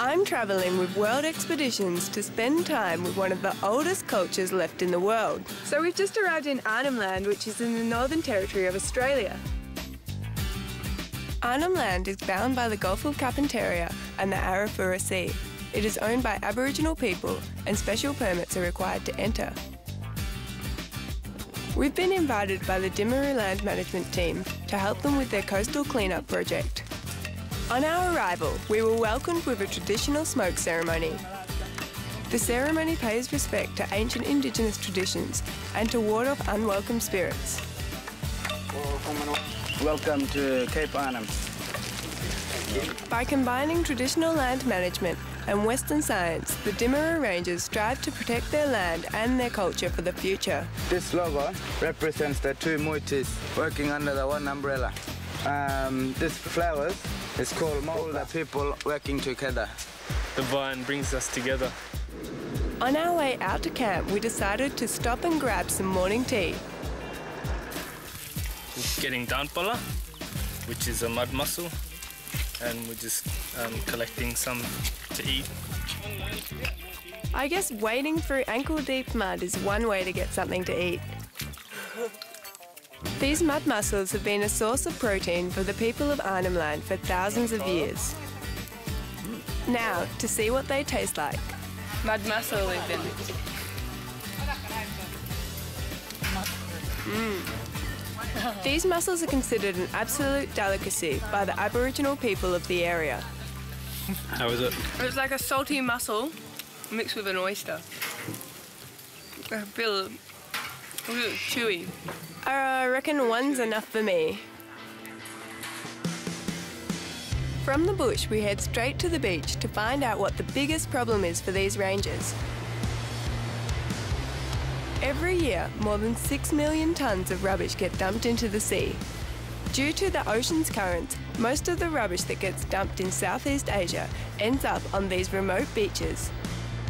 I'm travelling with World Expeditions to spend time with one of the oldest cultures left in the world. So we've just arrived in Arnhem Land, which is in the Northern Territory of Australia. Arnhem Land is bound by the Gulf of Carpentaria and the Arafura Sea. It is owned by Aboriginal people and special permits are required to enter. We've been invited by the Timaru Land Management team to help them with their coastal cleanup project. On our arrival, we were welcomed with a traditional smoke ceremony. The ceremony pays respect to ancient Indigenous traditions and to ward off unwelcome spirits. Welcome to Cape Arnhem. By combining traditional land management and Western science, the Timaru Rangers strive to protect their land and their culture for the future. This logo represents the two moitis working under the one umbrella. This flowers is called all the people working together. The vine brings us together. On our way out to camp, we decided to stop and grab some morning tea. We're getting danpala, which is a mud mussel, and we're just collecting some to eat. I guess wading through ankle-deep mud is one way to get something to eat. These mud mussels have been a source of protein for the people of Arnhem Land for thousands of years. Now, to see what they taste like. Mud mussel even. These mussels are considered an absolute delicacy by the Aboriginal people of the area. How is it? It's like a salty mussel mixed with an oyster. A bit chewy. I reckon one's enough for me. From the bush, we head straight to the beach to find out what the biggest problem is for these rangers. Every year, more than 6 million tonnes of rubbish get dumped into the sea. Due to the ocean's currents, most of the rubbish that gets dumped in Southeast Asia ends up on these remote beaches.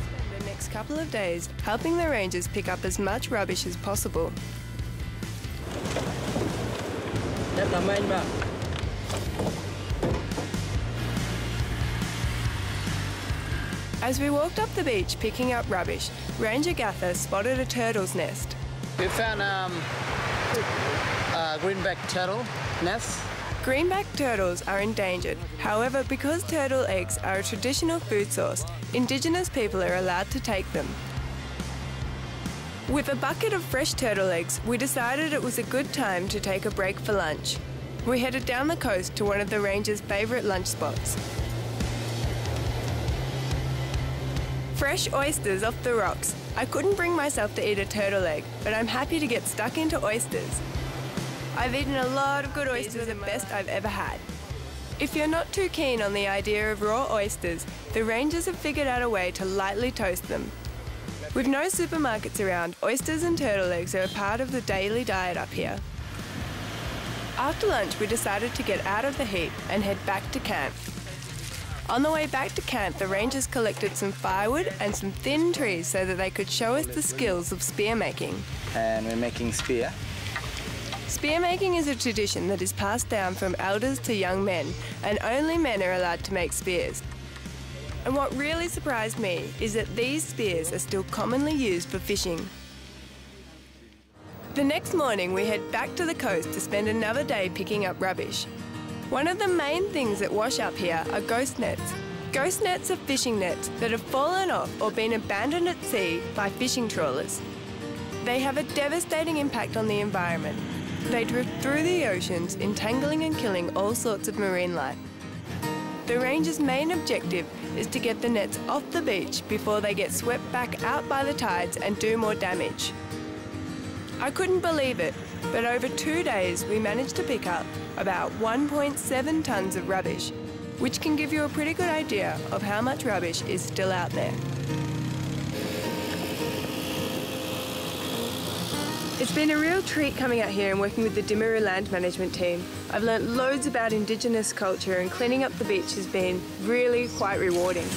Spend the next couple of days helping the rangers pick up as much rubbish as possible. As we walked up the beach picking up rubbish, Ranger Gather spotted a turtle's nest. We found greenback turtle nest. Greenback turtles are endangered. However, because turtle eggs are a traditional food source, Indigenous people are allowed to take them. With a bucket of fresh turtle eggs, we decided it was a good time to take a break for lunch. We headed down the coast to one of the rangers' favourite lunch spots. Fresh oysters off the rocks. I couldn't bring myself to eat a turtle egg, but I'm happy to get stuck into oysters. I've eaten a lot of good oysters. These are the best I've ever had. If you're not too keen on the idea of raw oysters, the rangers have figured out a way to lightly toast them. With no supermarkets around, oysters and turtle eggs are a part of the daily diet up here. After lunch, we decided to get out of the heat and head back to camp. On the way back to camp, the rangers collected some firewood and some thin trees so that they could show us the skills of spear making. And we're making spear. Spear making is a tradition that is passed down from elders to young men, and only men are allowed to make spears. And what really surprised me is that these spears are still commonly used for fishing. The next morning, we head back to the coast to spend another day picking up rubbish. One of the main things that wash up here are ghost nets. Ghost nets are fishing nets that have fallen off or been abandoned at sea by fishing trawlers. They have a devastating impact on the environment. They drift through the oceans, entangling and killing all sorts of marine life. The rangers' main objective is to get the nets off the beach before they get swept back out by the tides and do more damage. I couldn't believe it, but over 2 days we managed to pick up about 1.7 tonnes of rubbish, which can give you a pretty good idea of how much rubbish is still out there. It's been a real treat coming out here and working with the Timaru Land Management team. I've learnt loads about Indigenous culture, and cleaning up the beach has been really quite rewarding.